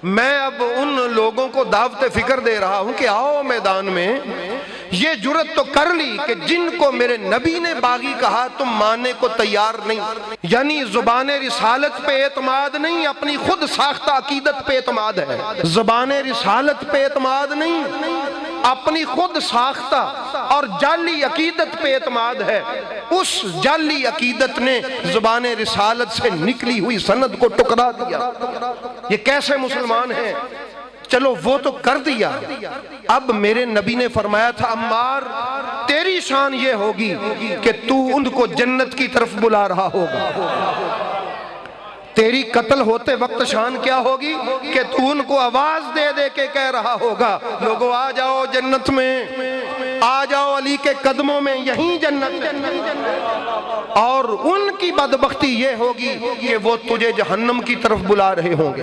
मैं अब उन लोगों को दावत फिक्र दे रहा हूं कि आओ मैदान में। ये जुर्रत तो कर ली कि जिनको मेरे नबी ने बागी कहा तुम मानने को तैयार नहीं, यानी जुबाने रिसालत पे एतमाद नहीं, अपनी खुद साख्ता अकीदत पे एतमाद है। जुबाने रिसालत पे एतमाद नहीं, अपनी खुद साख्ता और जाली अकीदत पे एतमाद है। उस जाली अकीदत ने जुबाने रिसालत से निकली हुई सनद को टुकरा दिया। ये कैसे मुसलमान हैं? चलो वो तो कर दिया। अब मेरे नबी ने फरमाया था, अम्मार तेरी शान ये होगी कि तू उनको जन्नत की तरफ बुला रहा होगा। तेरी कत्ल होते वक्त शान क्या होगी कि तू उनको आवाज दे दे के कह रहा होगा, लोगों आ जाओ जन्नत में, आ जाओ अली के कदमों में, यहीं जन्नत। और उनकी बदबख्ती ये होगी कि वो तुझे जहन्नम की तरफ बुला रहे होंगे।